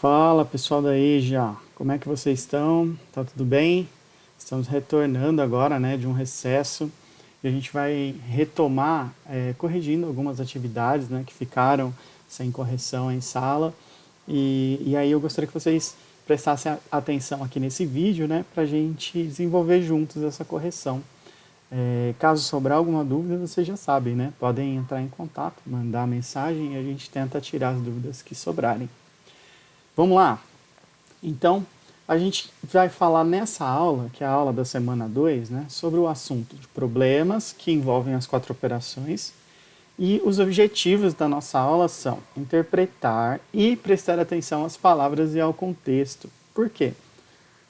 Fala pessoal da EJA, como é que vocês estão? Tá tudo bem? Estamos retornando agora, né, de um recesso e a gente vai retomar, corrigindo algumas atividades, né, que ficaram sem correção em sala. E aí eu gostaria que vocês prestassem atenção aqui nesse vídeo, né, para a gente desenvolver juntos essa correção. Caso sobrar alguma dúvida, vocês já sabem, né? Podem entrar em contato, mandar mensagem e a gente tenta tirar as dúvidas que sobrarem. Vamos lá? Então, a gente vai falar nessa aula, que é a aula da semana 2, né, sobre o assunto de problemas que envolvem as quatro operações. E os objetivos da nossa aula são interpretar e prestar atenção às palavras e ao contexto. Por quê?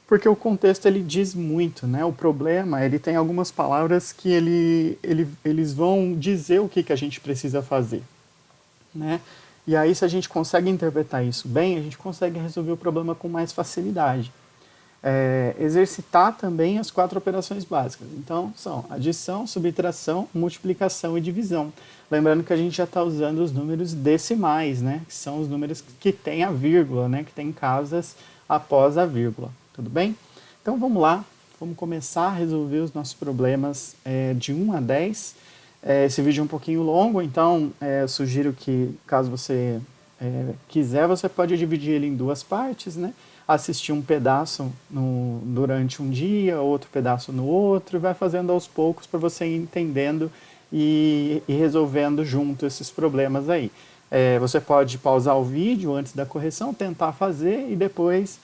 Porque o contexto ele diz muito, né? O problema, ele tem algumas palavras que eles vão dizer o que a gente precisa fazer, né? E aí, se a gente consegue interpretar isso bem, a gente consegue resolver o problema com mais facilidade. Exercitar também as quatro operações básicas. Então, são adição, subtração, multiplicação e divisão. Lembrando que a gente já está usando os números decimais, né? Que são os números que têm a vírgula, né? Que tem casas após a vírgula. Tudo bem? Então, vamos lá. Vamos começar a resolver os nossos problemas de 1 a 10. Esse vídeo é um pouquinho longo, então eu sugiro que, caso você quiser, você pode dividir ele em duas partes, né? Assistir um pedaço durante um dia, outro pedaço no outro, e vai fazendo aos poucos para você ir entendendo e resolvendo junto esses problemas aí. Você pode pausar o vídeo antes da correção, tentar fazer e depois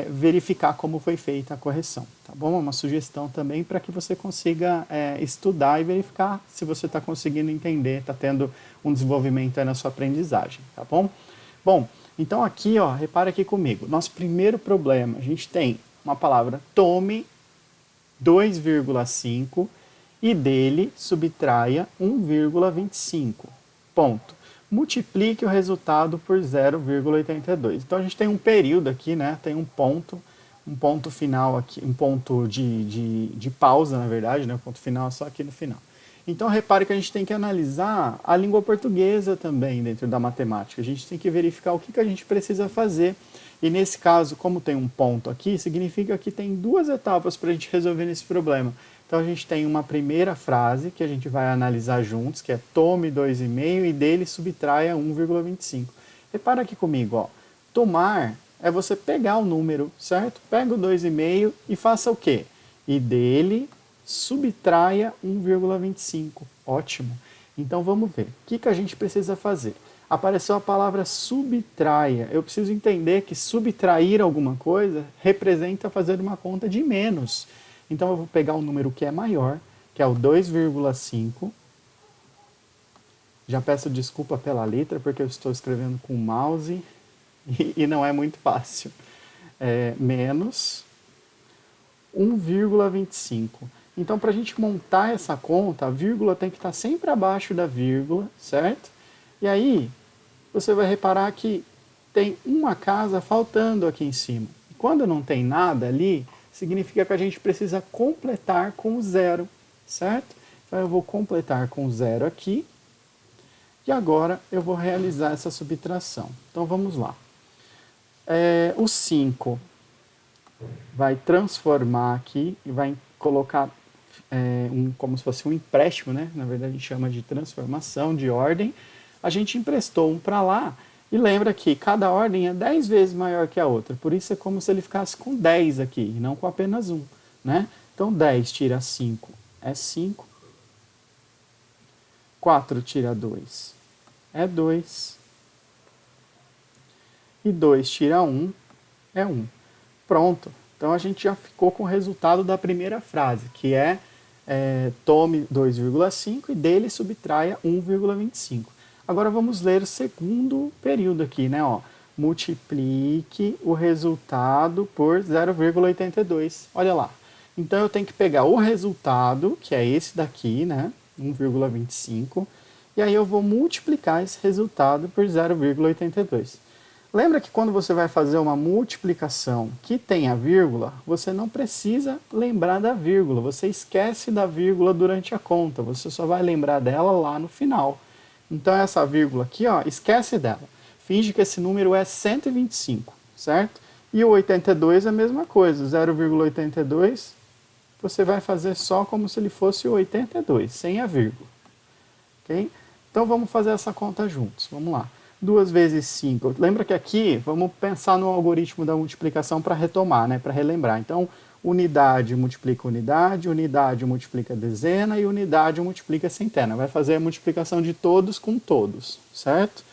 verificar como foi feita a correção, tá bom? É uma sugestão também para que você consiga estudar e verificar se você está conseguindo entender, está tendo um desenvolvimento aí na sua aprendizagem, tá bom? Bom, então aqui, ó, repara aqui comigo, nosso primeiro problema, a gente tem uma palavra tome 2,5 e dele subtraia 1,25, ponto. Multiplique o resultado por 0,82. Então a gente tem um período aqui, né? Tem um ponto final aqui, um ponto de pausa, na verdade, né? O ponto final é só aqui no final. Então repare que a gente tem que analisar a língua portuguesa também dentro da matemática. A gente tem que verificar o que a gente precisa fazer. E nesse caso, como tem um ponto aqui, significa que tem duas etapas para a gente resolver esse problema. Então a gente tem uma primeira frase que a gente vai analisar juntos, que é tome 2,5 e dele subtraia 1,25. Repara aqui comigo, ó. Tomar é você pegar o número, certo? Pega o 2,5 e faça o quê? E dele subtraia 1,25. Ótimo. Então vamos ver. O que a gente precisa fazer? Apareceu a palavra subtraia. Eu preciso entender que subtrair alguma coisa representa fazer uma conta de menos. Então eu vou pegar um número que é maior, que é o 2,5. Já peço desculpa pela letra, porque eu estou escrevendo com o mouse e não é muito fácil. Menos 1,25. Então, para a gente montar essa conta, a vírgula tem que estar sempre abaixo da vírgula, certo? E aí, você vai reparar que tem uma casa faltando aqui em cima. E quando não tem nada ali, significa que a gente precisa completar com o zero, certo? Então, eu vou completar com o zero aqui. E agora, eu vou realizar essa subtração. Então, vamos lá. O 5 vai transformar aqui e vai colocar como se fosse um empréstimo, né? Na verdade, a gente chama de transformação de ordem. A gente emprestou um para lá e lembra que cada ordem é 10 vezes maior que a outra. Por isso é como se ele ficasse com 10 aqui e não com apenas um, né? Então, 10 tira 5 é 5. 4 tira 2 é 2. E 2 tira 1 é 1. Pronto. Então, a gente já ficou com o resultado da primeira frase, que tome 2,5 e dele subtraia 1,25. Agora vamos ler o segundo período aqui, né? Ó, multiplique o resultado por 0,82. Olha lá. Então eu tenho que pegar o resultado, que é esse daqui, né? 1,25. E aí eu vou multiplicar esse resultado por 0,82. Lembra que quando você vai fazer uma multiplicação que tem a vírgula, você não precisa lembrar da vírgula. Você esquece da vírgula durante a conta. Você só vai lembrar dela lá no final. Então essa vírgula aqui, ó, esquece dela. Finge que esse número é 125, certo? E o 82 é a mesma coisa, 0,82 você vai fazer só como se ele fosse o 82, sem a vírgula. Ok? Então vamos fazer essa conta juntos. Vamos lá. 2 vezes 5. Lembra que aqui, vamos pensar no algoritmo da multiplicação para retomar, né? Para relembrar. Então, unidade multiplica unidade, unidade multiplica dezena e unidade multiplica centena. Vai fazer a multiplicação de todos com todos, certo?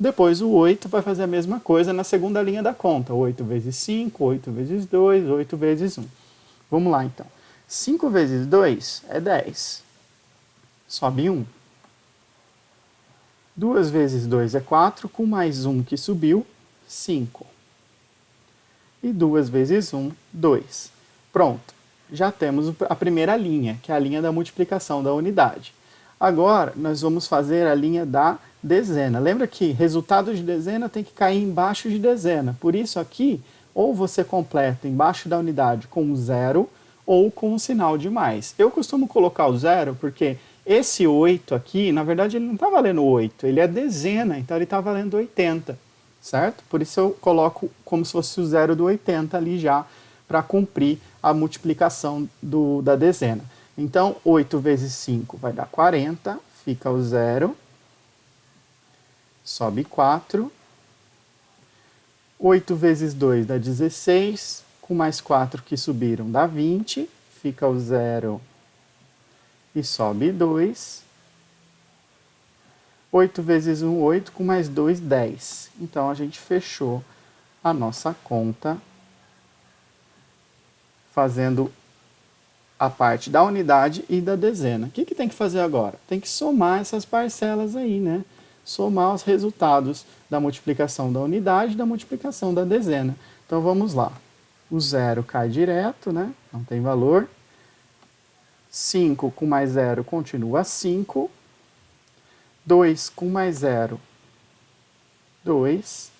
Depois o 8 vai fazer a mesma coisa na segunda linha da conta. 8 vezes 5, 8 vezes 2, 8 vezes 1. Vamos lá então. 5 vezes 2 é 10. Sobe 1. 2 vezes 2 é 4, com mais 1 que subiu, 5. E 2 vezes 1, 2. Pronto, já temos a primeira linha, que é a linha da multiplicação da unidade. Agora, nós vamos fazer a linha da dezena. Lembra que resultado de dezena tem que cair embaixo de dezena. Por isso aqui, ou você completa embaixo da unidade com 0, ou com um sinal de mais. Eu costumo colocar o 0 porque esse 8 aqui, na verdade, ele não está valendo 8, ele é dezena, então ele está valendo 80, certo? Por isso eu coloco como se fosse o 0 do 80 ali já, para cumprir a multiplicação da dezena. Então, 8 vezes 5 vai dar 40, fica o 0, sobe 4. 8 vezes 2 dá 16, com mais 4 que subiram dá 20, fica o 0 e sobe 2. 8 vezes 1, 8, com mais 2, 10. Então, a gente fechou a nossa conta fazendo a parte da unidade e da dezena. O que tem que fazer agora? Tem que somar essas parcelas aí, né? Somar os resultados da multiplicação da unidade e da multiplicação da dezena. Então, vamos lá. O 0 cai direto, né? Não tem valor. 5 com mais 0 continua 5. 2 com mais 0, 2.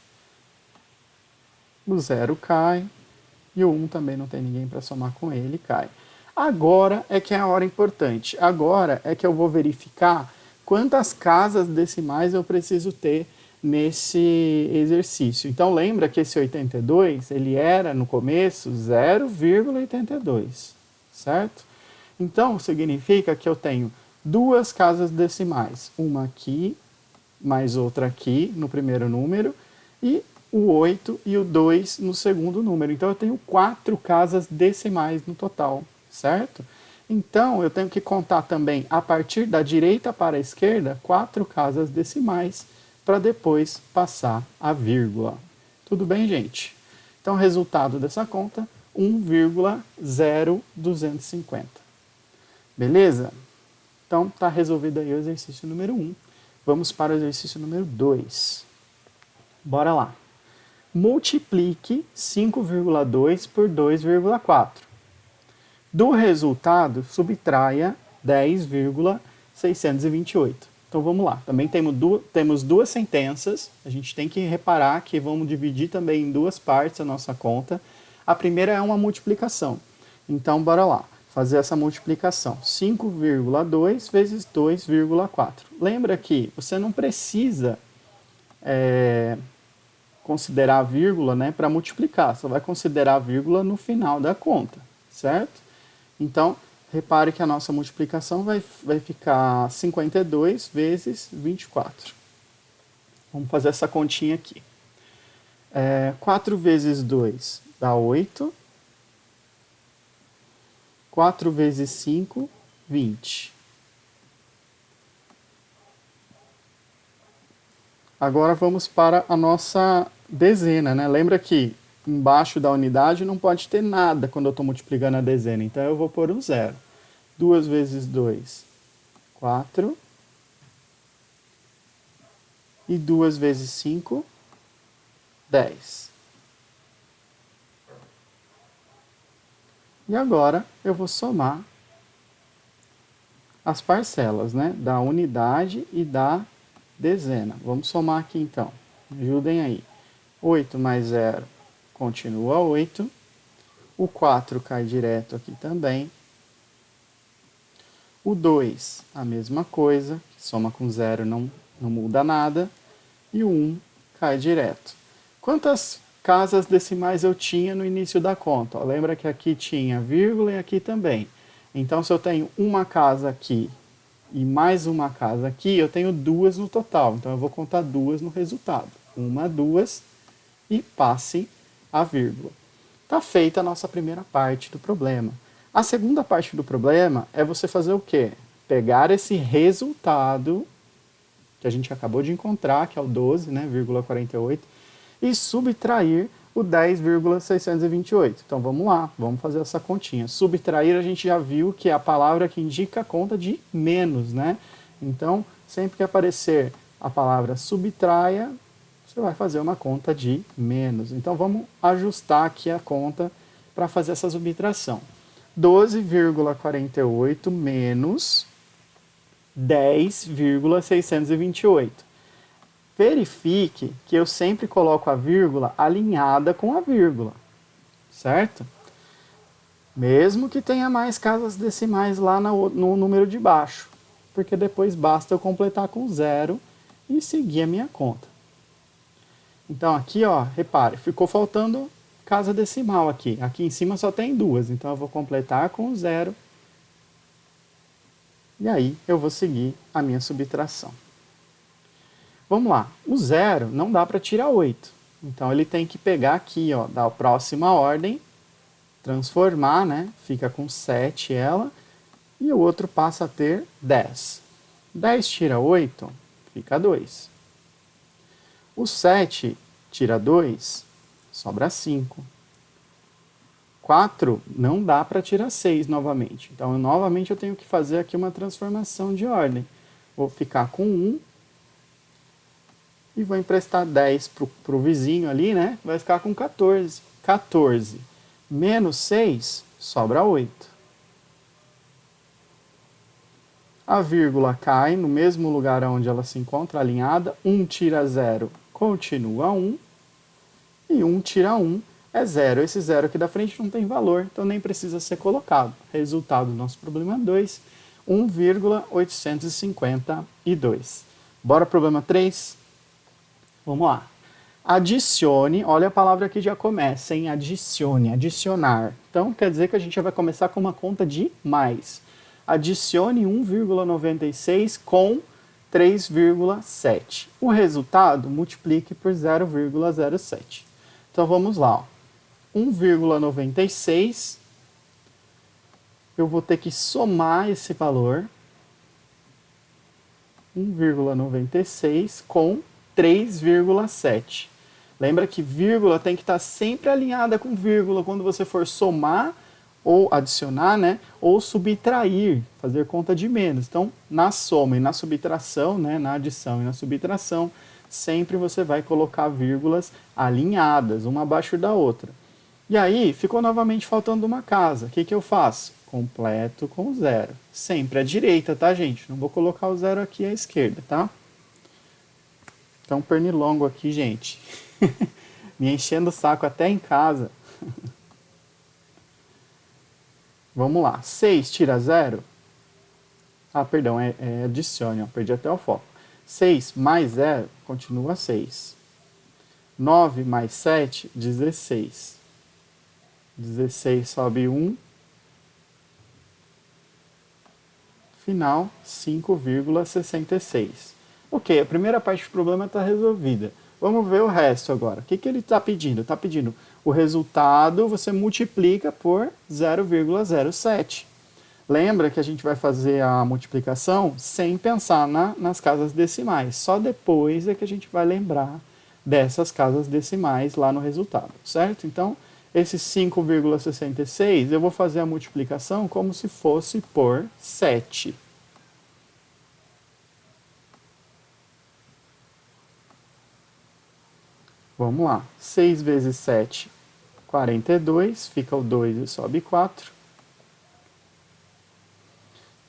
O 0 cai. E o 1 também não tem ninguém para somar com ele, cai. Agora é que é a hora importante. Agora é que eu vou verificar quantas casas decimais eu preciso ter nesse exercício. Então lembra que esse 82, ele era no começo 0,82, certo? Então significa que eu tenho duas casas decimais, uma aqui, mais outra aqui no primeiro número, e o 8 e o 2 no segundo número. Então eu tenho 4 casas decimais no total, certo? Então eu tenho que contar também, a partir da direita para a esquerda, 4 casas decimais, para depois passar a vírgula. Tudo bem, gente? Então o resultado dessa conta, 1,0250. Beleza? Então está resolvido aí o exercício número 1. Vamos para o exercício número 2. Bora lá. Multiplique 5,2 por 2,4. Do resultado, subtraia 10,628. Então vamos lá. Também temos duas sentenças. A gente tem que reparar que vamos dividir também em duas partes a nossa conta. A primeira é uma multiplicação. Então bora lá. Fazer essa multiplicação. 5,2 vezes 2,4. Lembra que você não precisa considerar a vírgula, né, para multiplicar. Só vai considerar a vírgula no final da conta, certo? Então, repare que a nossa multiplicação vai ficar 52 vezes 24. Vamos fazer essa continha aqui. 4 vezes 2 dá 8. 4 vezes 5, 20. Agora vamos para a nossa dezena, né? Lembra que embaixo da unidade não pode ter nada quando eu estou multiplicando a dezena. Então eu vou pôr um 0. 2 vezes 2, 4. E 2 vezes 5, 10. E agora eu vou somar as parcelas, né? Da unidade e da dezena. Vamos somar aqui então. Me ajudem aí. 8 mais 0 continua 8. O 4 cai direto aqui também. O 2, a mesma coisa. Soma com 0 não muda nada. E o 1 cai direto. Quantas casas decimais eu tinha no início da conta? Ó, lembra que aqui tinha vírgula e aqui também. Então, se eu tenho uma casa aqui e mais uma casa aqui, eu tenho duas no total. Então, eu vou contar duas no resultado. Uma, duas e passe a vírgula. Está feita a nossa primeira parte do problema. A segunda parte do problema é você fazer o quê? Pegar esse resultado que a gente acabou de encontrar, que é o 12, né, 48, e subtrair o 10,628. Então vamos lá, vamos fazer essa continha. Subtrair a gente já viu que é a palavra que indica a conta de menos, né? Então, sempre que aparecer a palavra subtraia, você vai fazer uma conta de menos. Então vamos ajustar aqui a conta para fazer essa subtração. 12,48 menos 10,628. Verifique que eu sempre coloco a vírgula alinhada com a vírgula, certo? Mesmo que tenha mais casas decimais lá no número de baixo, porque depois basta eu completar com zero e seguir a minha conta. Então aqui, ó, repare, ficou faltando casa decimal aqui. Aqui em cima só tem duas, então eu vou completar com zero. E aí eu vou seguir a minha subtração. Vamos lá, o zero não dá para tirar 8. Então ele tem que pegar aqui, ó, da próxima ordem, transformar, né? Fica com 7 ela, e o outro passa a ter 10. 10 tira 8, fica 2. O 7 tira 2, sobra 5. 4 não dá para tirar 6 novamente. Então, novamente, eu tenho que fazer aqui uma transformação de ordem. Vou ficar com 1 e vou emprestar 10 para o vizinho ali, né? Vai ficar com 14. 14 menos 6, sobra 8. A vírgula cai no mesmo lugar onde ela se encontra alinhada. 1 tira 0, continua 1. E 1 tira 1 é 0. Esse 0 aqui da frente não tem valor, então nem precisa ser colocado. Resultado do nosso problema 2, 1,852. Bora pro problema 3? Vamos lá. Adicione, olha a palavra que já começa, hein? Adicione, adicionar. Então, quer dizer que a gente já vai começar com uma conta de mais. Adicione 1,96 com 3,7. O resultado, multiplique por 0,07. Então, vamos lá. 1,96, eu vou ter que somar esse valor, 1,96 com 3,7. Lembra que vírgula tem que estar sempre alinhada com vírgula quando você for somar ou adicionar, né? Ou subtrair, fazer conta de menos. Então, na soma e na subtração, né? Na adição e na subtração, sempre você vai colocar vírgulas alinhadas, uma abaixo da outra. E aí, ficou novamente faltando uma casa. O que eu faço? Completo com zero. Sempre à direita, tá, gente? Não vou colocar o zero aqui à esquerda, tá? Então, pernilongo aqui, gente. Me enchendo o saco até em casa. Vamos lá. 6 tira 0. Ah, perdão, adicione, ó, perdi até o foco. 6 mais 0 continua 6. 9 mais 7, 16. 16 sobe 1. Final, 5,66. Ok, a primeira parte do problema está resolvida. Vamos ver o resto agora. O que ele está pedindo? Está pedindo o resultado, você multiplica por 0,07. Lembra que a gente vai fazer a multiplicação sem pensar nas casas decimais. Só depois é que a gente vai lembrar dessas casas decimais lá no resultado, certo? Então, esse 5,66, eu vou fazer a multiplicação como se fosse por 7. Vamos lá. 6 vezes 7, 42. Fica o 2 e sobe 4.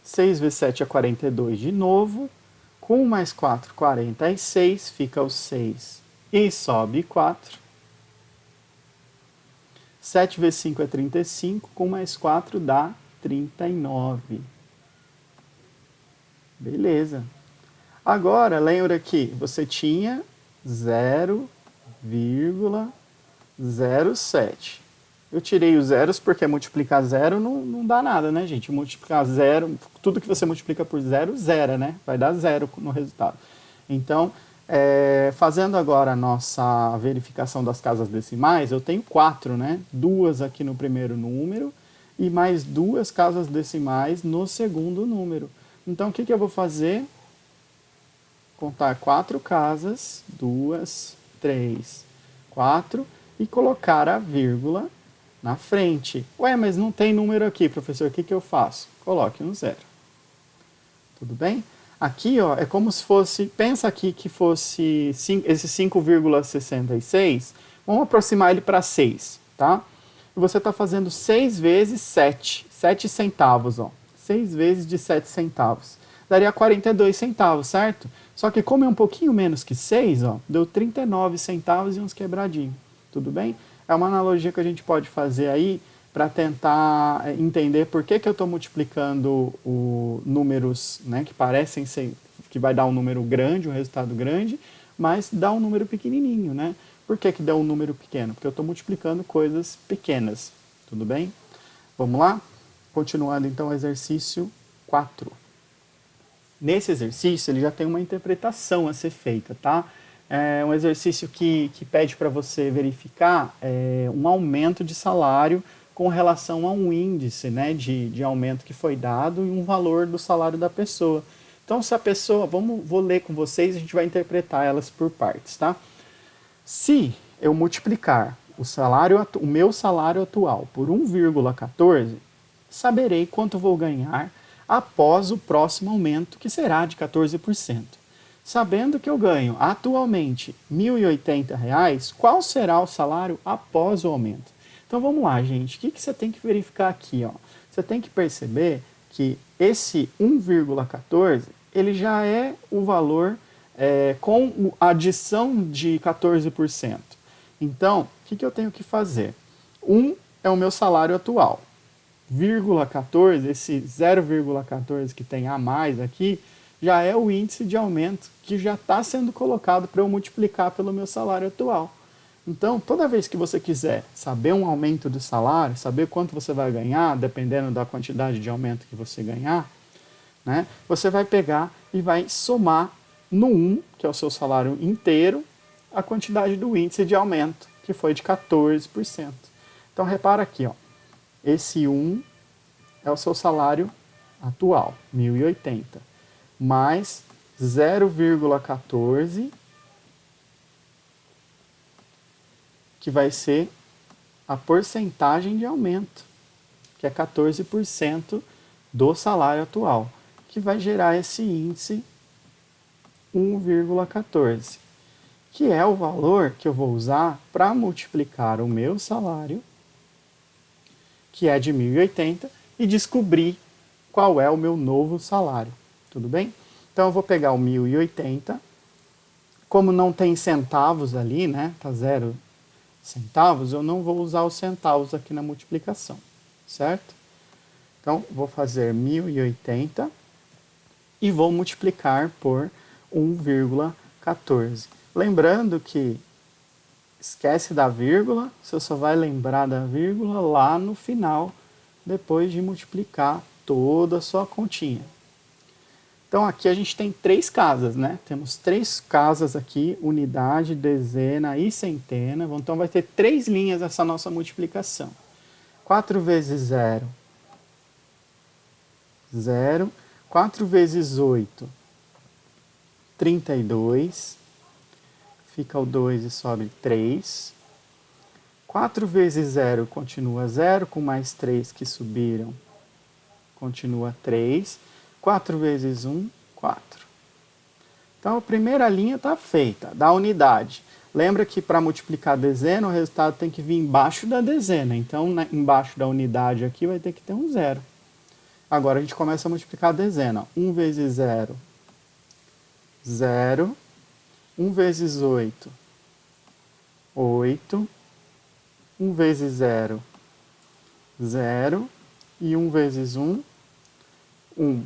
6 vezes 7 é 42 de novo. Com 1 mais 4, 46. Fica o 6 e sobe 4. 7 vezes 5 é 35. Com mais 4 dá 39. Beleza. Agora, lembra que você tinha 0,07. Eu tirei os zeros porque multiplicar zero não dá nada, né, gente? Multiplicar zero, tudo que você multiplica por zero, zera, né? Vai dar zero no resultado. Então, fazendo agora a nossa verificação das casas decimais, eu tenho 4, né? 2 aqui no primeiro número e mais 2 casas decimais no segundo número. Então, o que eu vou fazer? Contar 4 casas, 2, 3, 4, e colocar a vírgula na frente. Ué, mas não tem número aqui, professor, o que eu faço? Coloque um zero. Tudo bem? Aqui, ó, é como se fosse, pensa aqui que fosse esse 5,66, vamos aproximar ele para 6, tá? E você está fazendo 6 vezes 7, 7 centavos, ó. 6 vezes de 7 centavos. Daria 42 centavos, certo? Só que como é um pouquinho menos que 6, ó, deu 39 centavos e uns quebradinhos. Tudo bem? É uma analogia que a gente pode fazer aí para tentar entender por que eu estou multiplicando números, né, que parecem ser, que vai dar um número grande, um resultado grande, mas dá um número pequenininho, né? Por que dá um número pequeno? Porque eu estou multiplicando coisas pequenas. Tudo bem? Vamos lá? Continuando então o exercício 4. Nesse exercício, ele já tem uma interpretação a ser feita, tá? É um exercício que pede para você verificar um aumento de salário com relação a um índice, né, de aumento que foi dado e um valor do salário da pessoa. Então, se a pessoa, vou ler com vocês, a gente vai interpretar elas por partes, tá? Se eu multiplicar o meu salário atual por 1,14, saberei quanto vou ganhar após o próximo aumento, que será de 14%. Sabendo que eu ganho atualmente R$ 1.080, qual será o salário após o aumento? Então vamos lá, gente. O que você tem que verificar aqui? Ó? Você tem que perceber que esse 1,14 ele já é o valor com a adição de 14%. Então, o que eu tenho que fazer? 1 é o meu salário atual. 0,14, esse 0,14 que tem a mais aqui, já é o índice de aumento que já está sendo colocado para eu multiplicar pelo meu salário atual. Então, toda vez que você quiser saber um aumento do salário, saber quanto você vai ganhar, dependendo da quantidade de aumento que você ganhar, né, você vai pegar e vai somar no 1, que é o seu salário inteiro, a quantidade do índice de aumento, que foi de 14%. Então, repara aqui, ó, esse 1 é o seu salário atual, 1.080, mais 0,14, que vai ser a porcentagem de aumento, que é 14% do salário atual, que vai gerar esse índice 1,14, que é o valor que eu vou usar para multiplicar o meu salário, que é de 1.080, e descobrir qual é o meu novo salário. Tudo bem? Então eu vou pegar o 1.080, como não tem centavos ali, né? Tá 0 centavos, eu não vou usar os centavos aqui na multiplicação, certo? Então vou fazer 1.080 e vou multiplicar por 1,14. Lembrando que esquece da vírgula, você só vai lembrar da vírgula lá no final, depois de multiplicar toda a sua continha. Então aqui a gente tem 3 casas, né? Temos 3 casas aqui, unidade, dezena e centena. Então vai ter 3 linhas essa nossa multiplicação. 4 vezes 0, 0. 4 vezes 8, 32. Fica o 2 e sobe 3. 4 vezes 0 continua 0, com mais 3 que subiram, continua 3. 4 vezes 1, 4. Então a primeira linha está feita, da unidade. Lembra que para multiplicar a dezena, o resultado tem que vir embaixo da dezena. Então, embaixo da unidade aqui vai ter que ter um 0. Agora a gente começa a multiplicar a dezena. 1 vezes 0, 0. 1 vezes 8, 8. 1 vezes 0, 0. E 1 vezes 1, 1.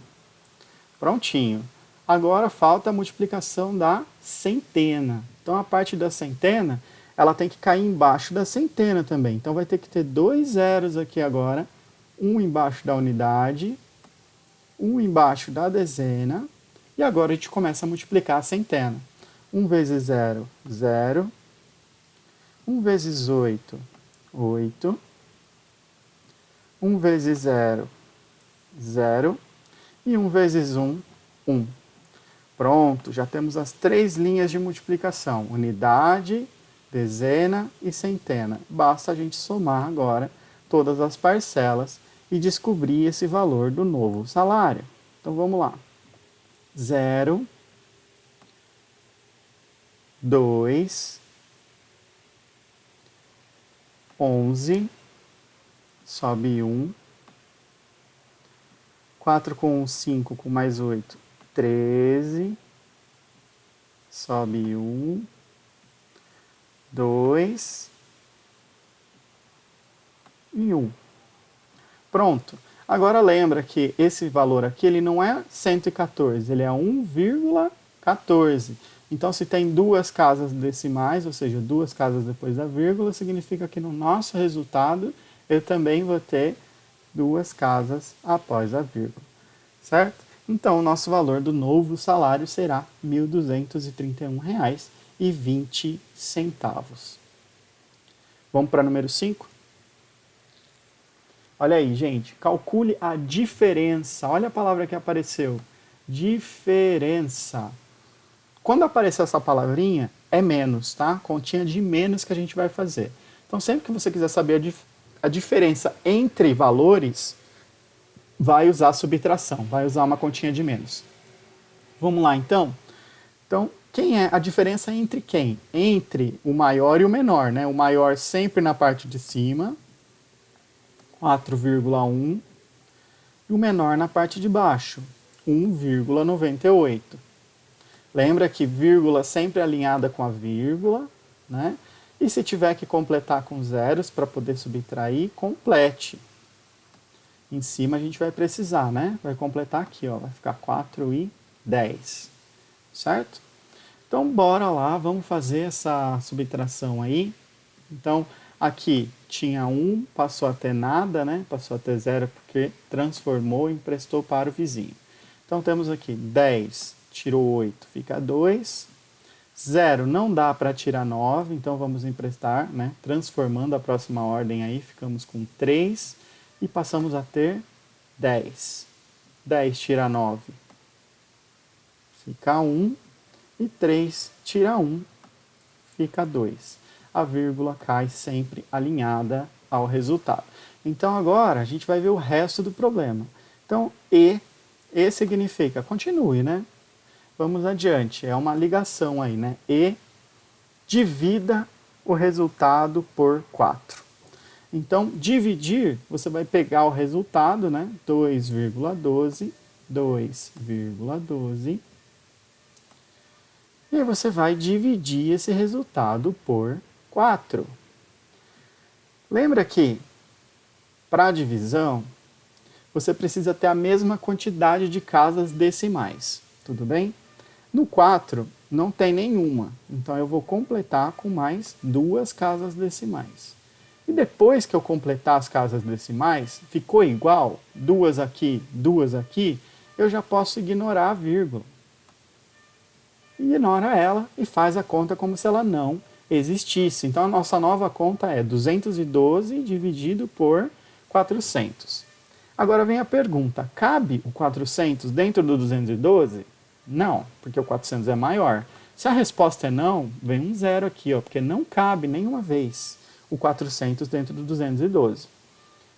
Prontinho. Agora falta a multiplicação da centena. Então, a parte da centena, ela tem que cair embaixo da centena também. Então, vai ter que ter 2 zeros aqui agora, um embaixo da unidade, um embaixo da dezena, e agora a gente começa a multiplicar a centena. 1 vezes 0, 0. 1 vezes 8, 8. 1 vezes 0, 0. E 1 vezes 1, 1. Pronto, já temos as 3 linhas de multiplicação. Unidade, dezena e centena. Basta a gente somar agora todas as parcelas e descobrir esse valor do novo salário. Então vamos lá. 0, 2, 11, sobe 1, 4 com 1, 5, com mais 8, 13, sobe 1, 2 e 1. Pronto. Agora lembra que esse valor aqui ele não é 114, ele é 1,14. Então, se tem duas casas decimais, ou seja, duas casas depois da vírgula, significa que no nosso resultado eu também vou ter duas casas após a vírgula, certo? Então, o nosso valor do novo salário será R$ 1.231,20. Vamos para número 5? Olha aí, gente, calcule a diferença. Olha a palavra que apareceu. Diferença. Quando aparecer essa palavrinha, é menos, tá? Continha de menos que a gente vai fazer. Então, sempre que você quiser saber a diferença entre valores, vai usar subtração, vai usar uma continha de menos. Vamos lá, então? Então, quem é a diferença entre quem? Entre o maior e o menor, né? O maior sempre na parte de cima, 4,1, e o menor na parte de baixo, 1,98. Lembra que vírgula sempre alinhada com a vírgula, né? E se tiver que completar com zeros para poder subtrair, complete. Em cima a gente vai precisar, né? Vai completar aqui, ó, vai ficar 4,10, certo? Então, bora lá, vamos fazer essa subtração aí. Então, aqui tinha 1, passou a ter nada, né? Passou a ter 0 porque transformou e emprestou para o vizinho. Então, temos aqui 10, tirou 8, fica 2. 0 não dá para tirar 9, então vamos emprestar, né? Transformando a próxima ordem aí, ficamos com 3 e passamos a ter 10. 10 tira 9, fica 1. E 3 tira 1, fica 2. A vírgula cai sempre alinhada ao resultado. Então, agora, a gente vai ver o resto do problema. Então, E significa, continue, né? Vamos adiante, é uma ligação aí, né? E divida o resultado por 4. Então, dividir, você vai pegar o resultado, né? 2,12, 2,12. E aí você vai dividir esse resultado por 4. Lembra que, para a divisão, você precisa ter a mesma quantidade de casas decimais, tudo bem? No 4, não tem nenhuma, então eu vou completar com mais 2 casas decimais. E depois que eu completar as casas decimais, ficou igual, 2 aqui, eu já posso ignorar a vírgula. Ignora ela e faz a conta como se ela não existisse. Então, a nossa nova conta é 212 dividido por 400. Agora vem a pergunta, cabe o 400 dentro do 212? Não, porque o 400 é maior. Se a resposta é não, vem um zero aqui, ó, porque não cabe nenhuma vez o 400 dentro do 212.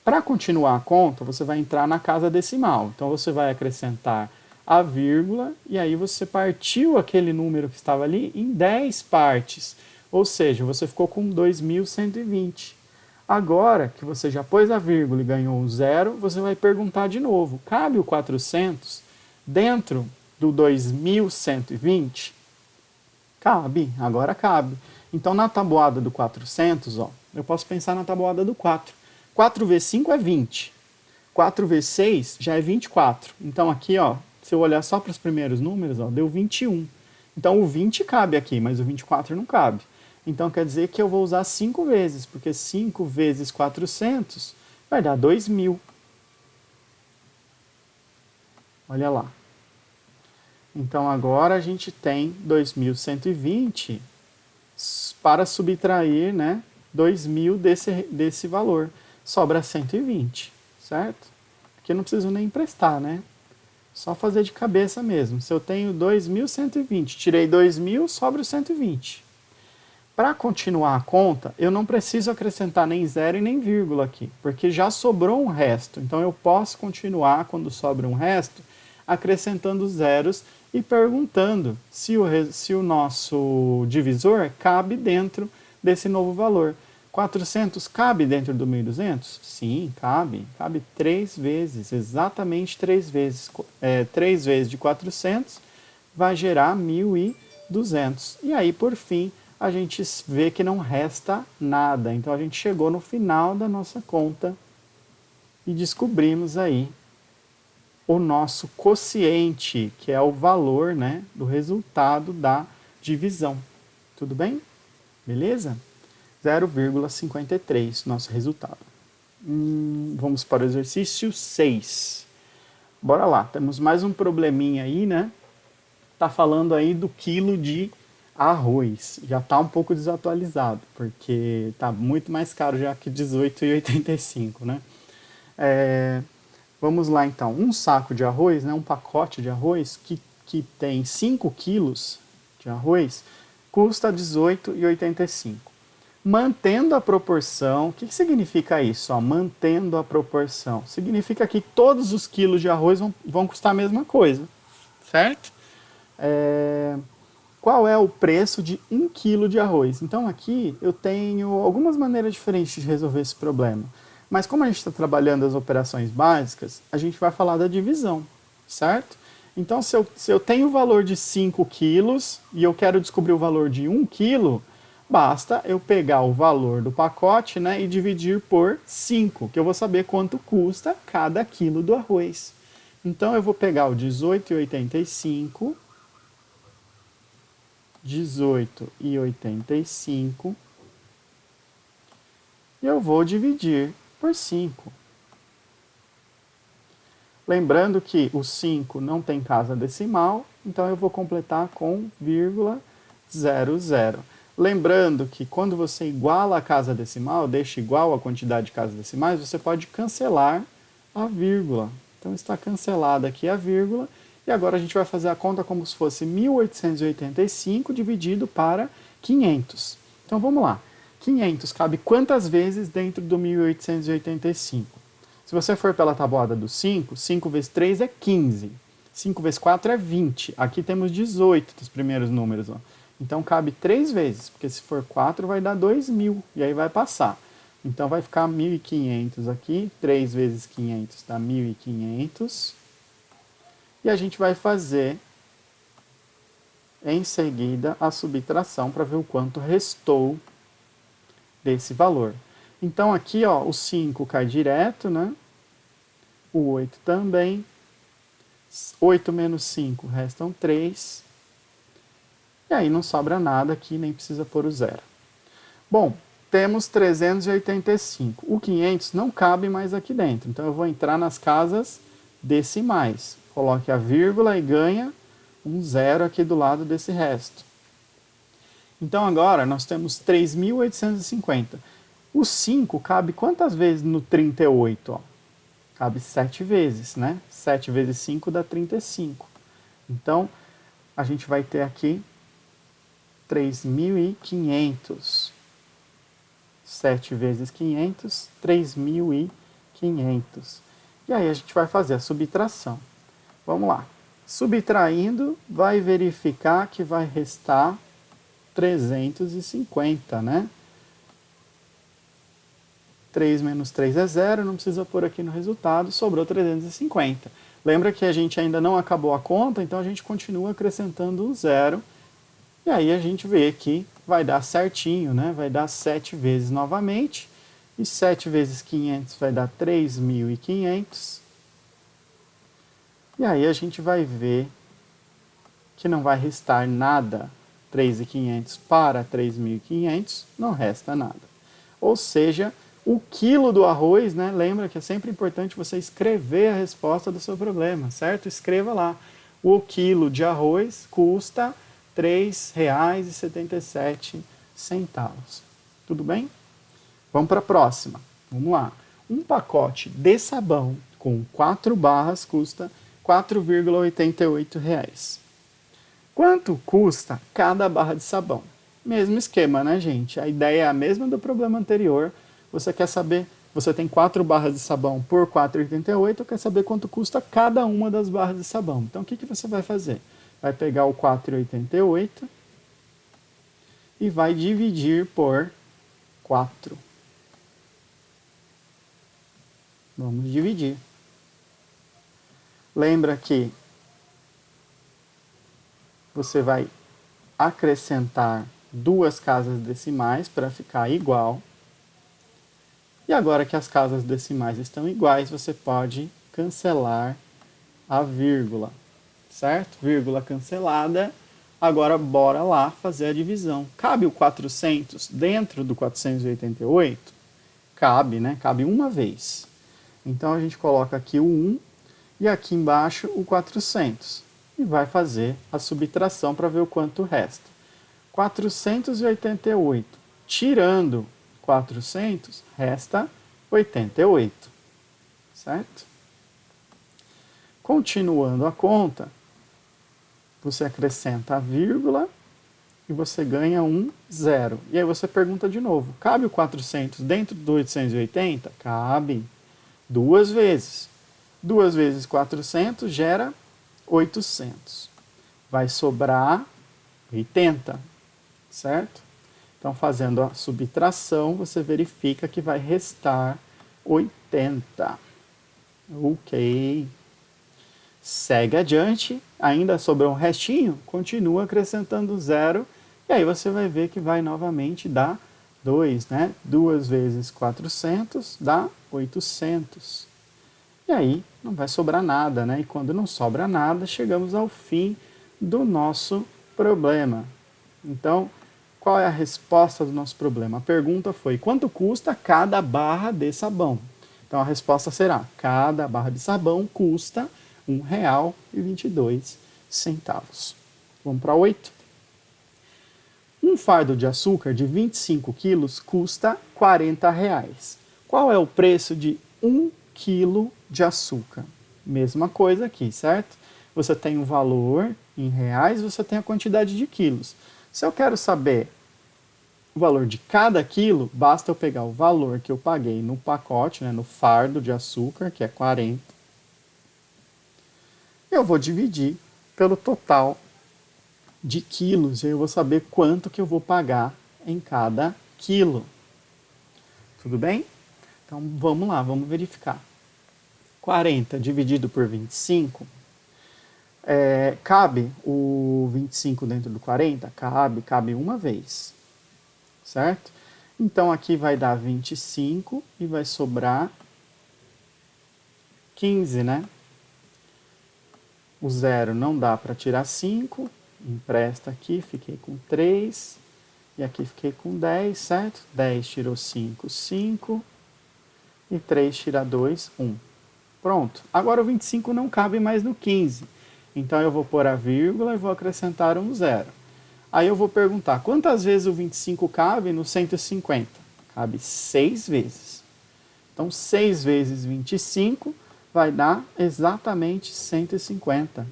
Para continuar a conta, você vai entrar na casa decimal. Então, você vai acrescentar a vírgula, e aí você partiu aquele número que estava ali em 10 partes. Ou seja, você ficou com 2.120. Agora que você já pôs a vírgula e ganhou um zero, você vai perguntar de novo, cabe o 400 dentro do 2.120? Cabe, agora cabe. Então, na tabuada do 400, ó, eu posso pensar na tabuada do 4. 4 vezes 5 é 20. 4 vezes 6 já é 24. Então, aqui, ó, se eu olhar só para os primeiros números, ó, deu 21. Então o 20 cabe aqui, mas o 24 não cabe. Então quer dizer que eu vou usar 5 vezes, porque 5 vezes 400 vai dar 2.000. Olha lá. Então agora a gente tem 2.120 para subtrair, né, 2.000 desse valor. Sobra 120, certo? Aqui eu não preciso nem emprestar, né? Só fazer de cabeça mesmo. Se eu tenho 2.120, tirei 2.000, sobra o 120. Para continuar a conta, eu não preciso acrescentar nem zero e nem vírgula aqui, porque já sobrou um resto. Então eu posso continuar, quando sobra um resto, acrescentando zeros e perguntando se o nosso divisor cabe dentro desse novo valor. 400 cabe dentro do 1.200? Sim, cabe. Cabe 3 vezes, exatamente 3 vezes. 3 vezes de 400 vai gerar 1.200. E aí, por fim, a gente vê que não resta nada. Então a gente chegou no final da nossa conta e descobrimos aí o nosso quociente, que é o valor, né, do resultado da divisão. Tudo bem? Beleza? 0,53, nosso resultado. Vamos para o exercício 6. Bora lá, temos mais um probleminha aí, né? Tá falando aí do quilo de arroz. Já tá um pouco desatualizado, porque tá muito mais caro já que 18,85, né? Vamos lá então. Um saco de arroz, né, um pacote de arroz que tem 5 quilos de arroz, custa 18,85. Mantendo a proporção, o que significa isso? Ó, mantendo a proporção. Significa que todos os quilos de arroz vão custar a mesma coisa, certo? Qual é o preço de 1 quilo de arroz? Então aqui eu tenho algumas maneiras diferentes de resolver esse problema. Mas como a gente está trabalhando as operações básicas, a gente vai falar da divisão, certo? Então se eu tenho o valor de 5 quilos e eu quero descobrir o valor de 1 quilo, basta eu pegar o valor do pacote, né, e dividir por 5, que eu vou saber quanto custa cada quilo do arroz. Então eu vou pegar o 18,85, 18,85 e eu vou dividir por 5. Lembrando que o 5 não tem casa decimal, então eu vou completar com vírgula 00. Lembrando que quando você iguala a casa decimal, deixa igual a quantidade de casas decimais, você pode cancelar a vírgula. Então está cancelada aqui a vírgula, e agora a gente vai fazer a conta como se fosse 1885 dividido para 500. Então vamos lá. 500 cabe quantas vezes dentro do 1885? Se você for pela tabuada do 5, 5 vezes 3 é 15. 5 vezes 4 é 20. Aqui temos 18 dos primeiros números. Ó. Então cabe 3 vezes, porque se for 4 vai dar 2.000, e aí vai passar. Então vai ficar 1.500 aqui, 3 vezes 500 dá 1.500. E a gente vai fazer em seguida a subtração para ver o quanto restou desse valor. Então aqui, ó, o 5 cai direto, né? O 8 também. 8 menos 5 restam 3. E aí não sobra nada aqui, nem precisa pôr o zero. Bom, temos 385. O 500 não cabe mais aqui dentro, então eu vou entrar nas casas decimais. Coloque a vírgula e ganha um zero aqui do lado desse resto. Então agora nós temos 3.850. O 5 cabe quantas vezes no 38? Ó? Cabe 7 vezes, né? 7 vezes 5 dá 35. Então, a gente vai ter aqui 3.500. 7 vezes 500, 3.500. E aí a gente vai fazer a subtração. Vamos lá. Subtraindo, vai verificar que vai restar 350, né? 3 menos 3 é 0, não precisa pôr aqui no resultado, sobrou 350. Lembra que a gente ainda não acabou a conta, então a gente continua acrescentando o zero. E aí a gente vê que vai dar certinho, né? Vai dar 7 vezes novamente. E 7 vezes 500 vai dar 3.500. E aí a gente vai ver que não vai restar nada, 3.500 para 3.500, não resta nada. Ou seja, o quilo do arroz, né? Lembra que é sempre importante você escrever a resposta do seu problema, certo? Escreva lá. O quilo de arroz custa R$ 3,77. Tudo bem? Vamos para a próxima. Vamos lá. Um pacote de sabão com 4 barras custa R$ 4,88. Quanto custa cada barra de sabão? Mesmo esquema, né, gente? A ideia é a mesma do problema anterior. Você quer saber, você tem 4 barras de sabão por R$ 4,88, quer saber quanto custa cada uma das barras de sabão. Então, o que você vai fazer? Vai pegar o 4,88 e vai dividir por 4. Vamos dividir. Lembra que você vai acrescentar 2 casas decimais para ficar igual. E agora que as casas decimais estão iguais, você pode cancelar a vírgula, certo? Vírgula cancelada. Agora, bora lá fazer a divisão. Cabe o 400 dentro do 488? Cabe, né? Cabe uma vez. Então, a gente coloca aqui o 1 e aqui embaixo o 400. E vai fazer a subtração para ver o quanto resta. 488, tirando 400, resta 88, certo? Continuando a conta, você acrescenta a vírgula e você ganha um zero. E aí você pergunta de novo, cabe o 400 dentro do 880? Cabe. 2 vezes. 2 vezes 400 gera 800. Vai sobrar 80, certo? Então, fazendo a subtração, você verifica que vai restar 80. Ok. Segue adiante, ainda sobrou um restinho, continua acrescentando 0, e aí você vai ver que vai novamente dar 2, né? 2 vezes 400 dá 800. E aí não vai sobrar nada, né? E quando não sobra nada, chegamos ao fim do nosso problema. Então, qual é a resposta do nosso problema? A pergunta foi, quanto custa cada barra de sabão? Então, a resposta será, cada barra de sabão custa R$ 1,22. Vamos para 8. Um fardo de açúcar de 25 quilos custa R$ 40. Qual é o preço de 1 quilo de açúcar? Mesma coisa aqui, certo? Você tem o valor em reais, você tem a quantidade de quilos. Se eu quero saber o valor de cada quilo, basta eu pegar o valor que eu paguei no pacote, né, no fardo de açúcar, que é 40. Eu vou dividir pelo total de quilos e eu vou saber quanto que eu vou pagar em cada quilo. Tudo bem? Então, vamos lá, vamos verificar. 40 dividido por 25, cabe o 25 dentro do 40? Cabe uma vez, certo? Então, aqui vai dar 25 e vai sobrar 15, né? O 0 não dá para tirar 5, empresta aqui, fiquei com 3, e aqui fiquei com 10, certo? 10 tirou 5, 5, e 3 tira 2, 1. Pronto. Agora o 25 não cabe mais no 15. Então eu vou pôr a vírgula e vou acrescentar um 0. Aí eu vou perguntar, quantas vezes o 25 cabe no 150? Cabe 6 vezes. Então 6 vezes 25 vai dar exatamente 150.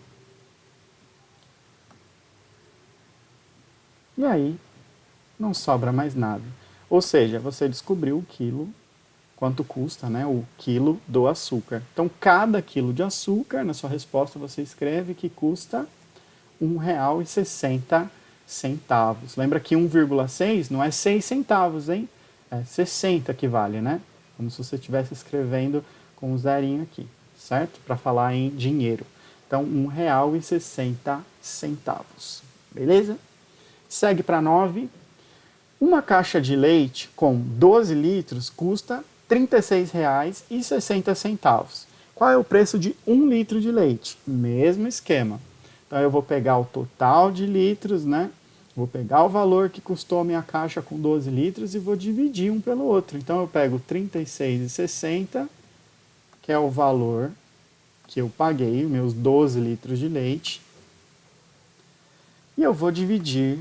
E aí não sobra mais nada. Ou seja, você descobriu o quilo, quanto custa, né, o quilo do açúcar. Então, cada quilo de açúcar, na sua resposta você escreve que custa R$ 1,60. Lembra que 1,6 não é 6 centavos, hein? É 60 que vale, né? Como se você estivesse escrevendo com um zerinho aqui, certo? Para falar em dinheiro. Então, R$ 1,60. Beleza? Segue para 9. Uma caixa de leite com 12 litros custa R$ 36,60. Qual é o preço de 1 litro de leite? Mesmo esquema. Então eu vou pegar o total de litros, né? Vou pegar o valor que custou a minha caixa com 12 litros e vou dividir um pelo outro. Então eu pego 36,60, que é o valor que eu paguei, meus 12 litros de leite, e eu vou dividir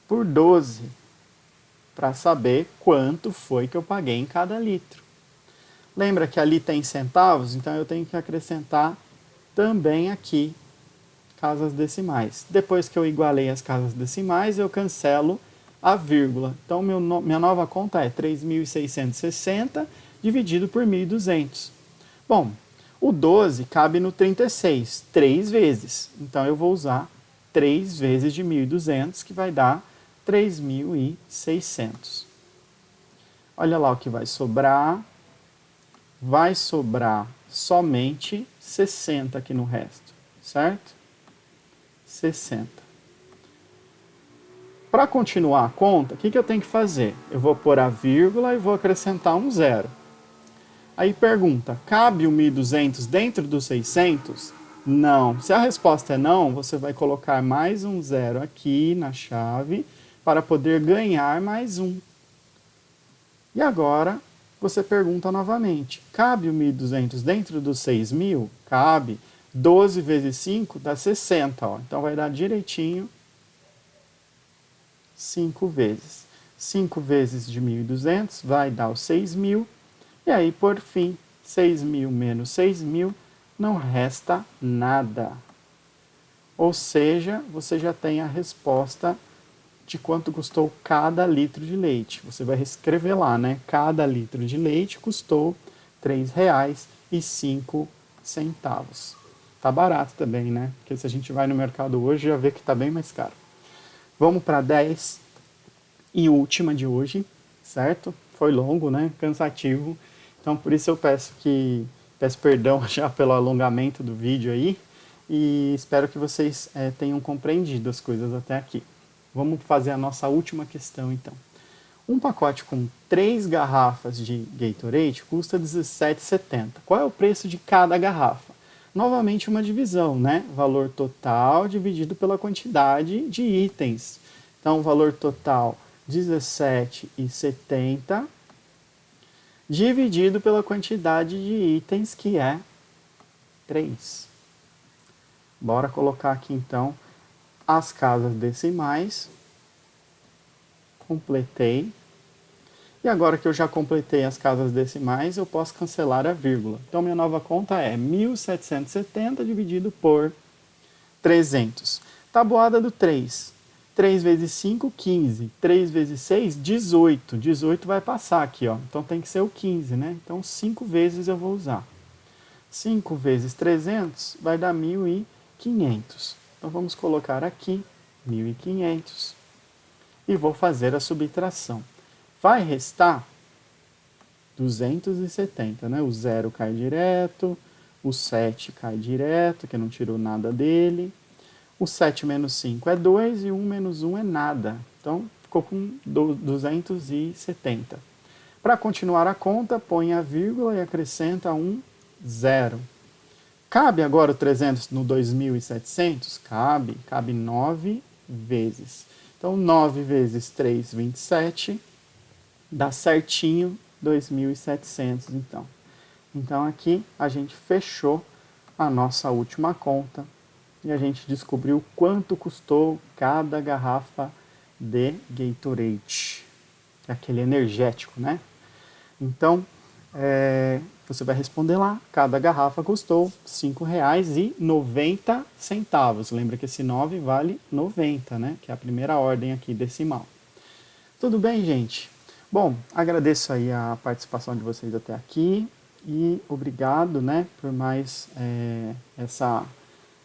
por 12 para saber quanto foi que eu paguei em cada litro. Lembra que ali tem centavos? Então eu tenho que acrescentar também aqui casas decimais. Depois que eu igualei as casas decimais, eu cancelo a vírgula. Então minha nova conta é 3.660 dividido por 1.200. Bom, o 12 cabe no 36, 3 vezes. Então eu vou usar 3 vezes de 1.200, que vai dar 3.600. Olha lá o que vai sobrar. Vai sobrar somente 60 aqui no resto, certo? 60. Para continuar a conta, o que eu tenho que fazer? Eu vou pôr a vírgula e vou acrescentar um zero. Aí pergunta, cabe o 1.200 dentro dos 600? Não. Se a resposta é não, você vai colocar mais um zero aqui na chave para poder ganhar mais um. E agora você pergunta novamente, cabe o 1.200 dentro dos 6.000? Cabe. 12 vezes 5 dá 60. Ó. Então vai dar direitinho 5 vezes. 5 vezes de 1.200 vai dar os 6.000. E aí, por fim, 6.000 menos 6.000 não resta nada. Ou seja, você já tem a resposta de quanto custou cada litro de leite. Você vai escrever lá, né? Cada litro de leite custou R$ 3,05. Tá barato também, né? Porque se a gente vai no mercado hoje, já vê que tá bem mais caro. Vamos para 10 e última de hoje, certo? Foi longo, né? Cansativo. Então, por isso eu peço perdão já pelo alongamento do vídeo aí e espero que vocês tenham compreendido as coisas até aqui. Vamos fazer a nossa última questão, então. Um pacote com 3 garrafas de Gatorade custa R$ 17,70. Qual é o preço de cada garrafa? Novamente uma divisão, né? Valor total dividido pela quantidade de itens. Então, valor total R$ 17,70 dividido pela quantidade de itens, que é 3. Bora colocar aqui, então, as casas decimais. Completei. E agora que eu já completei as casas decimais, eu posso cancelar a vírgula. Então, minha nova conta é 1.770 dividido por 300. Tabuada do 3. 3 vezes 5, 15. 3 vezes 6, 18. 18 vai passar aqui, ó. Então tem que ser o 15, né? Então 5 vezes eu vou usar. 5 vezes 300 vai dar 1.500. Então vamos colocar aqui 1.500. E vou fazer a subtração. Vai restar 270, né? O 0 cai direto, o 7 cai direto, que não tirou nada dele. O 7 menos 5 é 2 e 1 menos 1 é nada. Então, ficou com 270. Para continuar a conta, põe a vírgula e acrescenta um zero. Cabe agora o 300 no 2.700? Cabe 9 vezes. Então, 9 vezes 3, 27. Dá certinho 2.700, então. Então, aqui a gente fechou a nossa última conta. E a gente descobriu quanto custou cada garrafa de Gatorade. Aquele energético, né? Então, você vai responder lá. Cada garrafa custou R$ 5,90. Lembra que esse 9 vale 90, né? Que é a primeira ordem aqui decimal. Tudo bem, gente? Bom, agradeço aí a participação de vocês até aqui. E obrigado, né, por mais essa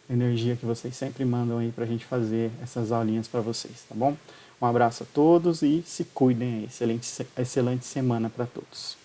energia que vocês sempre mandam aí pra gente fazer essas aulinhas para vocês, tá bom? Um abraço a todos e se cuidem aí. Excelente semana para todos.